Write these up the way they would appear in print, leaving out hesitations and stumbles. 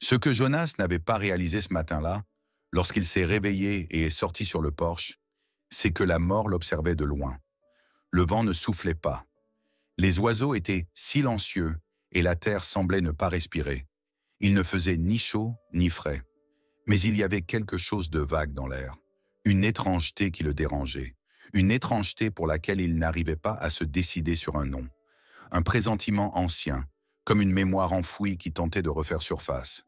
Ce que Jonas n'avait pas réalisé ce matin-là, lorsqu'il s'est réveillé et est sorti sur le porche, c'est que la mort l'observait de loin. Le vent ne soufflait pas. Les oiseaux étaient silencieux et la terre semblait ne pas respirer. Il ne faisait ni chaud ni frais. Mais il y avait quelque chose de vague dans l'air, une étrangeté qui le dérangeait, une étrangeté pour laquelle il n'arrivait pas à se décider sur un nom. Un pressentiment ancien, comme une mémoire enfouie qui tentait de refaire surface.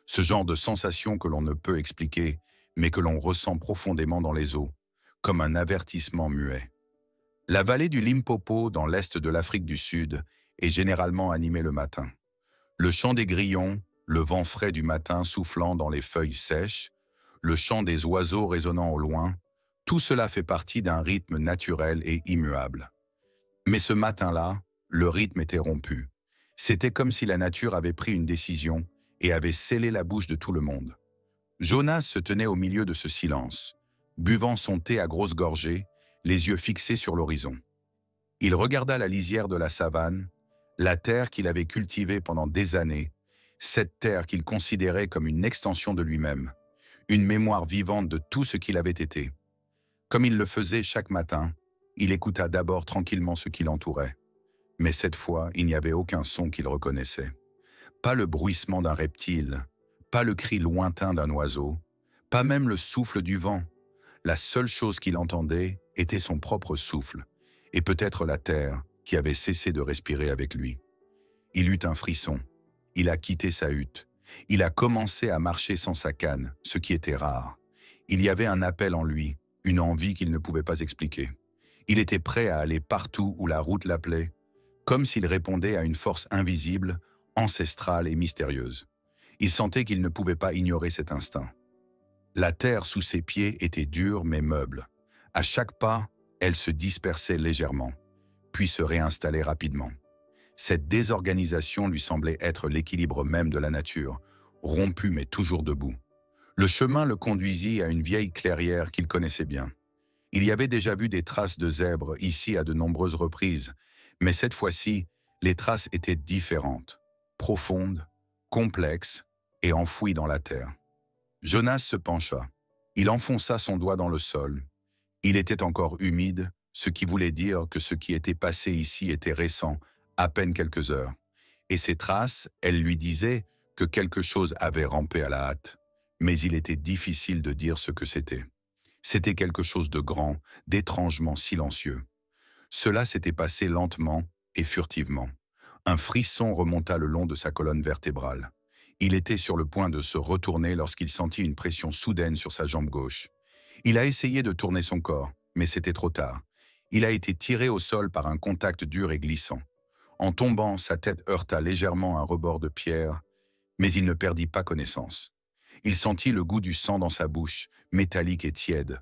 Ce genre de sensation que l'on ne peut expliquer, mais que l'on ressent profondément dans les os, comme un avertissement muet. La vallée du Limpopo, dans l'est de l'Afrique du Sud, est généralement animée le matin. Le chant des grillons, le vent frais du matin soufflant dans les feuilles sèches, le chant des oiseaux résonnant au loin, tout cela fait partie d'un rythme naturel et immuable. Mais ce matin-là, le rythme était rompu. C'était comme si la nature avait pris une décision et avait scellé la bouche de tout le monde. Jonas se tenait au milieu de ce silence, buvant son thé à grosses gorgées, les yeux fixés sur l'horizon. Il regarda la lisière de la savane, la terre qu'il avait cultivée pendant des années, cette terre qu'il considérait comme une extension de lui-même, une mémoire vivante de tout ce qu'il avait été. Comme il le faisait chaque matin, il écouta d'abord tranquillement ce qui l'entourait. Mais cette fois, il n'y avait aucun son qu'il reconnaissait. Pas le bruissement d'un reptile, pas le cri lointain d'un oiseau, pas même le souffle du vent. La seule chose qu'il entendait était son propre souffle, et peut-être la terre qui avait cessé de respirer avec lui. Il eut un frisson. Il a quitté sa hutte. Il a commencé à marcher sans sa canne, ce qui était rare. Il y avait un appel en lui, une envie qu'il ne pouvait pas expliquer. Il était prêt à aller partout où la route l'appelait, comme s'il répondait à une force invisible, ancestrale et mystérieuse. Il sentait qu'il ne pouvait pas ignorer cet instinct. La terre sous ses pieds était dure mais meuble. À chaque pas, elle se dispersait légèrement, puis se réinstallait rapidement. Cette désorganisation lui semblait être l'équilibre même de la nature, rompu mais toujours debout. Le chemin le conduisit à une vieille clairière qu'il connaissait bien. Il y avait déjà vu des traces de zèbres ici à de nombreuses reprises, mais cette fois-ci, les traces étaient différentes, profondes, complexes et enfouies dans la terre. Jonas se pencha. Il enfonça son doigt dans le sol. Il était encore humide, ce qui voulait dire que ce qui était passé ici était récent, à peine quelques heures. Et ces traces, elles lui disaient que quelque chose avait rampé à la hâte. Mais il était difficile de dire ce que c'était. C'était quelque chose de grand, d'étrangement silencieux. Cela s'était passé lentement et furtivement. Un frisson remonta le long de sa colonne vertébrale. Il était sur le point de se retourner lorsqu'il sentit une pression soudaine sur sa jambe gauche. Il a essayé de tourner son corps, mais c'était trop tard. Il a été tiré au sol par un contact dur et glissant. En tombant, sa tête heurta légèrement un rebord de pierre, mais il ne perdit pas connaissance. Il sentit le goût du sang dans sa bouche, métallique et tiède.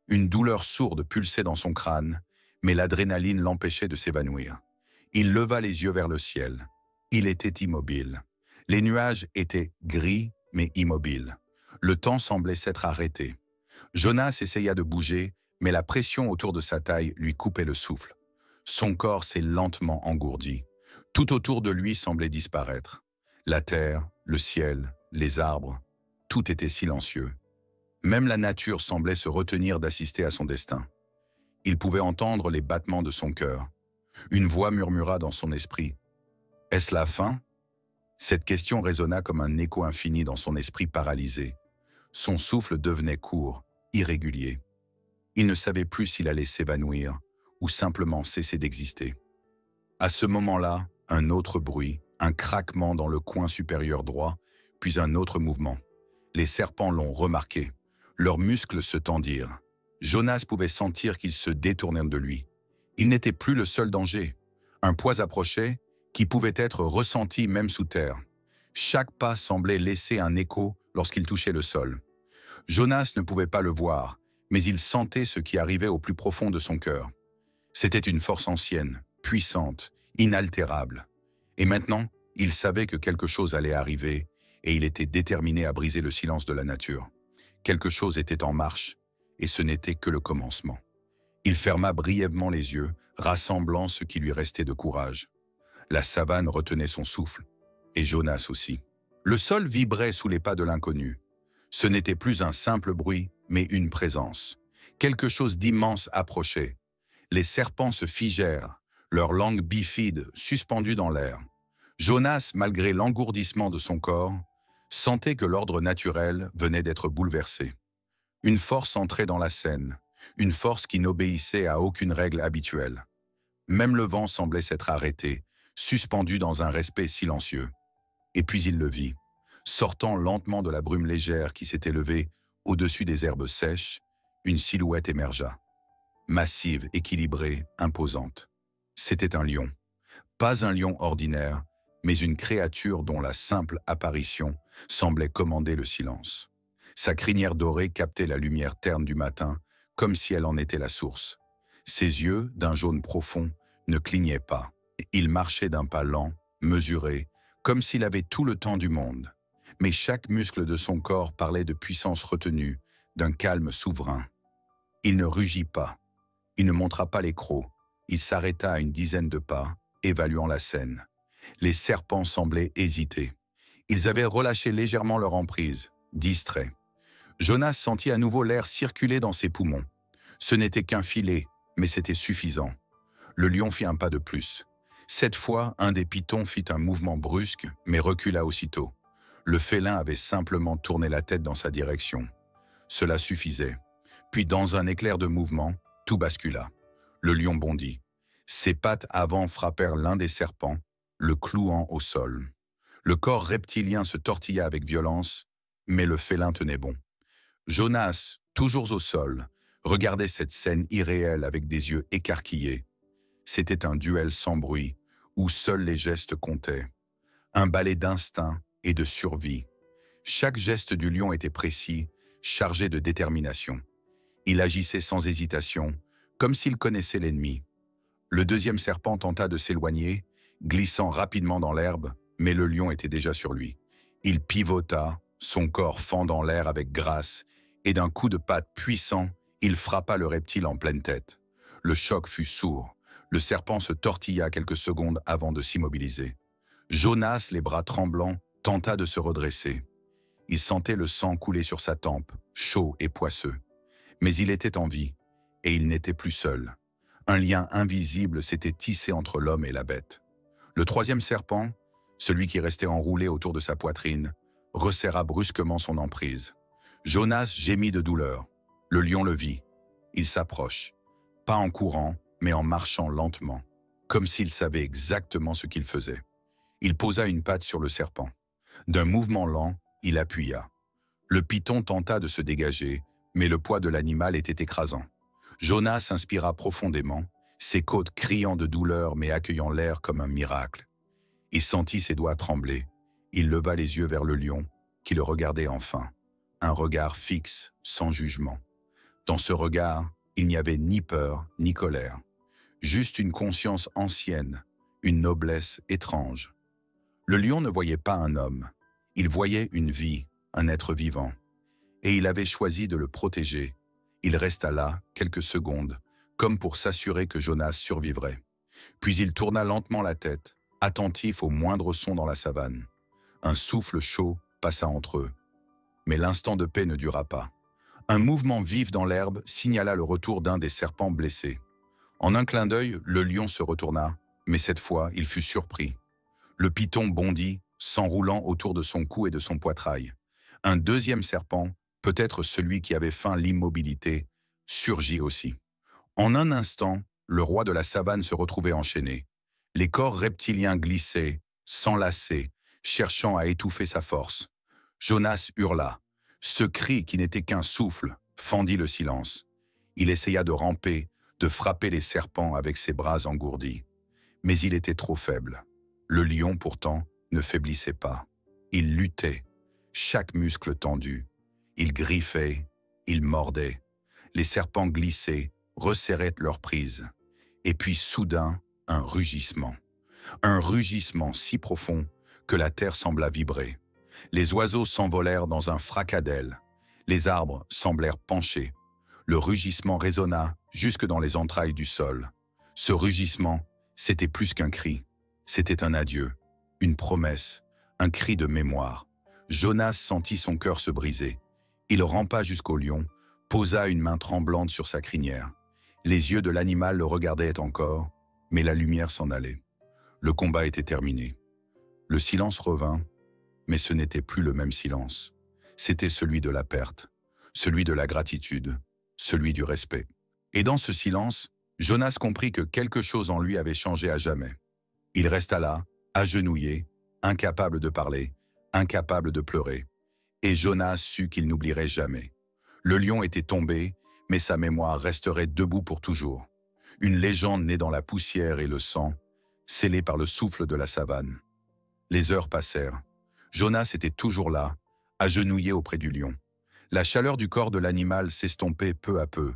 Une douleur sourde pulsait dans son crâne, mais l'adrénaline l'empêchait de s'évanouir. Il leva les yeux vers le ciel. Il était immobile. Les nuages étaient gris, mais immobiles. Le temps semblait s'être arrêté. Jonas essaya de bouger, mais la pression autour de sa taille lui coupait le souffle. Son corps s'est lentement engourdi. Tout autour de lui semblait disparaître. La terre, le ciel, les arbres, tout était silencieux. Même la nature semblait se retenir d'assister à son destin. Il pouvait entendre les battements de son cœur. Une voix murmura dans son esprit. « Est-ce la fin ?» Cette question résonna comme un écho infini dans son esprit paralysé. Son souffle devenait court, irrégulier. Il ne savait plus s'il allait s'évanouir ou simplement cesser d'exister. À ce moment-là, un autre bruit, un craquement dans le coin supérieur droit, puis un autre mouvement. Les serpents l'ont remarqué. Leurs muscles se tendirent. Jonas pouvait sentir qu'ils se détournèrent de lui. Il n'était plus le seul danger. Un poids approchait, qui pouvait être ressenti même sous terre. Chaque pas semblait laisser un écho lorsqu'il touchait le sol. Jonas ne pouvait pas le voir, mais il sentait ce qui arrivait au plus profond de son cœur. C'était une force ancienne, puissante, inaltérable. Et maintenant, il savait que quelque chose allait arriver, et il était déterminé à briser le silence de la nature. Quelque chose était en marche, et ce n'était que le commencement. Il ferma brièvement les yeux, rassemblant ce qui lui restait de courage. La savane retenait son souffle, et Jonas aussi. Le sol vibrait sous les pas de l'inconnu. Ce n'était plus un simple bruit, mais une présence. Quelque chose d'immense approchait. Les serpents se figèrent, leurs langues bifides suspendues dans l'air. Jonas, malgré l'engourdissement de son corps, sentait que l'ordre naturel venait d'être bouleversé. Une force entrait dans la scène, une force qui n'obéissait à aucune règle habituelle. Même le vent semblait s'être arrêté, suspendu dans un respect silencieux. Et puis il le vit, sortant lentement de la brume légère qui s'était levée au-dessus des herbes sèches, une silhouette émergea. Massive, équilibrée, imposante. C'était un lion. Pas un lion ordinaire, mais une créature dont la simple apparition semblait commander le silence. Sa crinière dorée captait la lumière terne du matin, comme si elle en était la source. Ses yeux, d'un jaune profond, ne clignaient pas. Il marchait d'un pas lent, mesuré, comme s'il avait tout le temps du monde. Mais chaque muscle de son corps parlait de puissance retenue, d'un calme souverain. Il ne rugit pas. Il ne montra pas les crocs. Il s'arrêta à une dizaine de pas, évaluant la scène. Les serpents semblaient hésiter. Ils avaient relâché légèrement leur emprise, distraits. Jonas sentit à nouveau l'air circuler dans ses poumons. Ce n'était qu'un filet, mais c'était suffisant. Le lion fit un pas de plus. Cette fois, un des pythons fit un mouvement brusque, mais recula aussitôt. Le félin avait simplement tourné la tête dans sa direction. Cela suffisait. Puis, dans un éclair de mouvement, tout bascula. Le lion bondit. Ses pattes avant frappèrent l'un des serpents, le clouant au sol. Le corps reptilien se tortilla avec violence, mais le félin tenait bon. Jonas, toujours au sol, regardait cette scène irréelle avec des yeux écarquillés. C'était un duel sans bruit, où seuls les gestes comptaient. Un ballet d'instinct et de survie. Chaque geste du lion était précis, chargé de détermination. Il agissait sans hésitation, comme s'il connaissait l'ennemi. Le deuxième serpent tenta de s'éloigner, glissant rapidement dans l'herbe, mais le lion était déjà sur lui. Il pivota, son corps fendant l'air avec grâce, et d'un coup de patte puissant, il frappa le reptile en pleine tête. Le choc fut sourd. Le serpent se tortilla quelques secondes avant de s'immobiliser. Jonas, les bras tremblants, tenta de se redresser. Il sentait le sang couler sur sa tempe, chaud et poisseux. Mais il était en vie, et il n'était plus seul. Un lien invisible s'était tissé entre l'homme et la bête. Le troisième serpent, celui qui restait enroulé autour de sa poitrine, resserra brusquement son emprise. Jonas gémit de douleur. Le lion le vit. Il s'approche, pas en courant, mais en marchant lentement, comme s'il savait exactement ce qu'il faisait. Il posa une patte sur le serpent. D'un mouvement lent, il appuya. Le python tenta de se dégager, mais le poids de l'animal était écrasant. Jonas inspira profondément, ses côtes criant de douleur mais accueillant l'air comme un miracle. Il sentit ses doigts trembler. Il leva les yeux vers le lion, qui le regardait enfin. Un regard fixe, sans jugement. Dans ce regard, il n'y avait ni peur, ni colère. Juste une conscience ancienne, une noblesse étrange. Le lion ne voyait pas un homme. Il voyait une vie, un être vivant. Et il avait choisi de le protéger. Il resta là, quelques secondes, comme pour s'assurer que Jonas survivrait. Puis il tourna lentement la tête, attentif au moindre son dans la savane. Un souffle chaud passa entre eux. Mais l'instant de paix ne dura pas. Un mouvement vif dans l'herbe signala le retour d'un des serpents blessés. En un clin d'œil, le lion se retourna, mais cette fois, il fut surpris. Le python bondit, s'enroulant autour de son cou et de son poitrail. Un deuxième serpent, peut-être celui qui avait feint l'immobilité, surgit aussi. En un instant, le roi de la savane se retrouvait enchaîné. Les corps reptiliens glissaient, s'enlaçaient, cherchant à étouffer sa force. Jonas hurla. Ce cri, qui n'était qu'un souffle, fendit le silence. Il essaya de ramper, de frapper les serpents avec ses bras engourdis. Mais il était trop faible. Le lion, pourtant, ne faiblissait pas. Il luttait, chaque muscle tendu. Il griffait, il mordait. Les serpents glissaient, resserraient leur prise. Et puis soudain, un rugissement. Un rugissement si profond que la terre sembla vibrer. Les oiseaux s'envolèrent dans un fracas d'ailes. Les arbres semblèrent pencher. Le rugissement résonna jusque dans les entrailles du sol. Ce rugissement, c'était plus qu'un cri. C'était un adieu, une promesse, un cri de mémoire. Jonas sentit son cœur se briser. Il rampa jusqu'au lion, posa une main tremblante sur sa crinière. Les yeux de l'animal le regardaient encore, mais la lumière s'en allait. Le combat était terminé. Le silence revint, mais ce n'était plus le même silence. C'était celui de la perte, celui de la gratitude, celui du respect. Et dans ce silence, Jonas comprit que quelque chose en lui avait changé à jamais. Il resta là, agenouillé, incapable de parler, incapable de pleurer. Et Jonas sut qu'il n'oublierait jamais. Le lion était tombé, mais sa mémoire resterait debout pour toujours. Une légende née dans la poussière et le sang, scellée par le souffle de la savane. Les heures passèrent. Jonas était toujours là, agenouillé auprès du lion. La chaleur du corps de l'animal s'estompait peu à peu,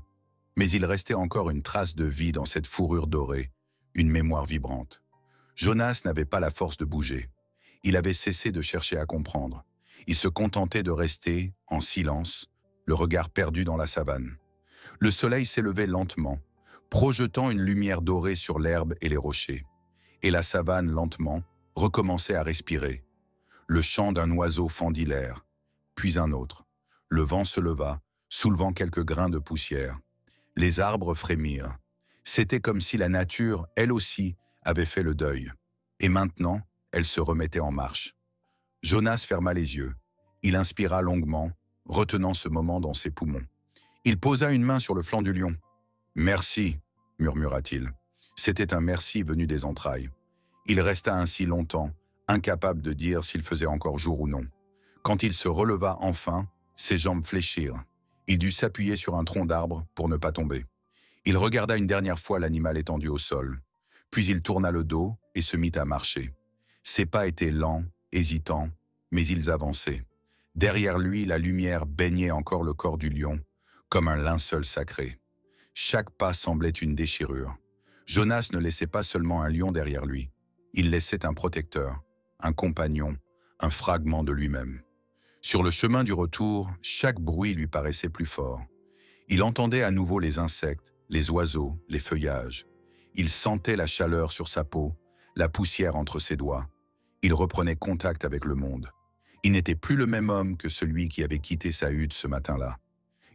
mais il restait encore une trace de vie dans cette fourrure dorée, une mémoire vibrante. Jonas n'avait pas la force de bouger. Il avait cessé de chercher à comprendre. Il se contentait de rester, en silence, le regard perdu dans la savane. Le soleil s'élevait lentement, projetant une lumière dorée sur l'herbe et les rochers. Et la savane, lentement, recommençait à respirer. Le chant d'un oiseau fendit l'air, puis un autre. Le vent se leva, soulevant quelques grains de poussière. Les arbres frémirent. C'était comme si la nature, elle aussi, avait fait le deuil. Et maintenant, elle se remettait en marche. Jonas ferma les yeux. Il inspira longuement, retenant ce moment dans ses poumons. Il posa une main sur le flanc du lion. « Merci », murmura-t-il. C'était un merci venu des entrailles. Il resta ainsi longtemps, incapable de dire s'il faisait encore jour ou non. Quand il se releva enfin, ses jambes fléchirent. Il dut s'appuyer sur un tronc d'arbre pour ne pas tomber. Il regarda une dernière fois l'animal étendu au sol. Puis il tourna le dos et se mit à marcher. Ses pas étaient lents, hésitants, mais ils avançaient. Derrière lui, la lumière baignait encore le corps du lion, comme un linceul sacré. Chaque pas semblait une déchirure. Jonas ne laissait pas seulement un lion derrière lui. Il laissait un protecteur, un compagnon, un fragment de lui-même. Sur le chemin du retour, chaque bruit lui paraissait plus fort. Il entendait à nouveau les insectes, les oiseaux, les feuillages. Il sentait la chaleur sur sa peau, la poussière entre ses doigts. Il reprenait contact avec le monde. Il n'était plus le même homme que celui qui avait quitté sa hutte ce matin-là.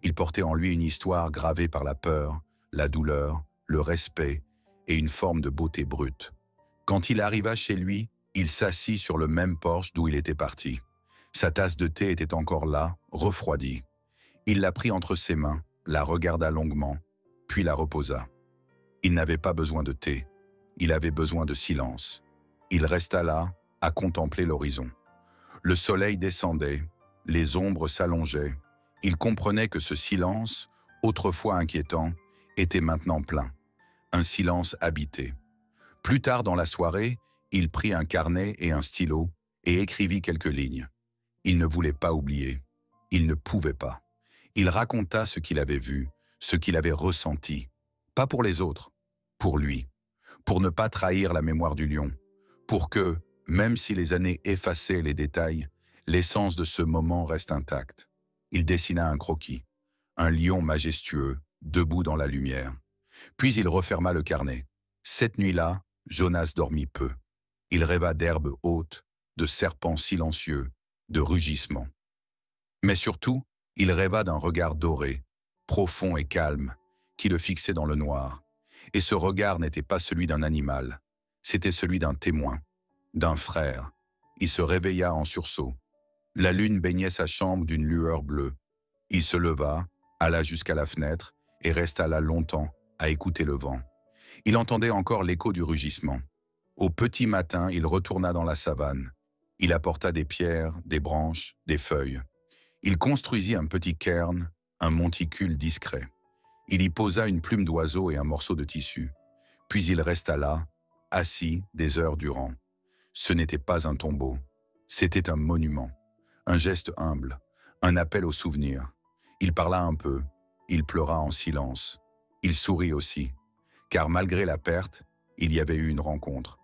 Il portait en lui une histoire gravée par la peur, la douleur, le respect et une forme de beauté brute. Quand il arriva chez lui, il s'assit sur le même porche d'où il était parti. Sa tasse de thé était encore là, refroidie. Il la prit entre ses mains, la regarda longuement, puis la reposa. Il n'avait pas besoin de thé, il avait besoin de silence. Il resta là, à contempler l'horizon. Le soleil descendait, les ombres s'allongeaient. Il comprenait que ce silence, autrefois inquiétant, était maintenant plein. Un silence habité. Plus tard dans la soirée, il prit un carnet et un stylo et écrivit quelques lignes. Il ne voulait pas oublier. Il ne pouvait pas. Il raconta ce qu'il avait vu, ce qu'il avait ressenti. Pas pour les autres, pour lui. Pour ne pas trahir la mémoire du lion. Pour que, même si les années effaçaient les détails, l'essence de ce moment reste intacte. Il dessina un croquis. Un lion majestueux, debout dans la lumière. Puis il referma le carnet. Cette nuit-là, Jonas dormit peu. Il rêva d'herbes hautes, de serpents silencieux, de rugissements. Mais surtout, il rêva d'un regard doré, profond et calme, qui le fixait dans le noir. Et ce regard n'était pas celui d'un animal, c'était celui d'un témoin, d'un frère. Il se réveilla en sursaut. La lune baignait sa chambre d'une lueur bleue. Il se leva, alla jusqu'à la fenêtre et resta là longtemps à écouter le vent. Il entendait encore l'écho du rugissement. Au petit matin, il retourna dans la savane. Il apporta des pierres, des branches, des feuilles. Il construisit un petit cairn, un monticule discret. Il y posa une plume d'oiseau et un morceau de tissu. Puis il resta là, assis des heures durant. Ce n'était pas un tombeau, c'était un monument, un geste humble, un appel au souvenir. Il parla un peu, il pleura en silence. Il sourit aussi, car malgré la perte, il y avait eu une rencontre.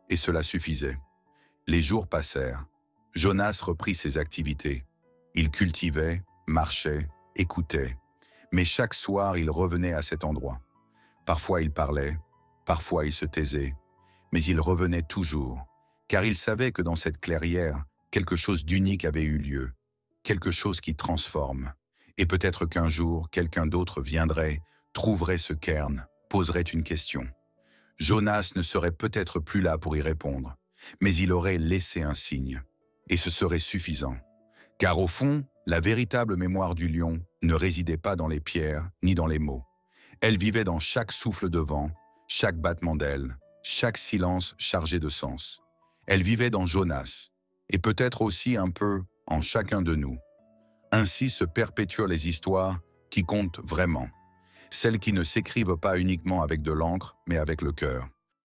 Et cela suffisait. Les jours passèrent. Jonas reprit ses activités. Il cultivait, marchait, écoutait. Mais chaque soir, il revenait à cet endroit. Parfois, il parlait, parfois, il se taisait. Mais il revenait toujours, car il savait que dans cette clairière, quelque chose d'unique avait eu lieu, quelque chose qui transforme. Et peut-être qu'un jour, quelqu'un d'autre viendrait, trouverait ce cairn, poserait une question. Jonas ne serait peut-être plus là pour y répondre, mais il aurait laissé un signe. Et ce serait suffisant. Car au fond, la véritable mémoire du lion ne résidait pas dans les pierres ni dans les mots. Elle vivait dans chaque souffle de vent, chaque battement d'aile, chaque silence chargé de sens. Elle vivait dans Jonas, et peut-être aussi un peu en chacun de nous. Ainsi se perpétuent les histoires qui comptent vraiment, celles qui ne s'écrivent pas uniquement avec de l'encre, mais avec le cœur.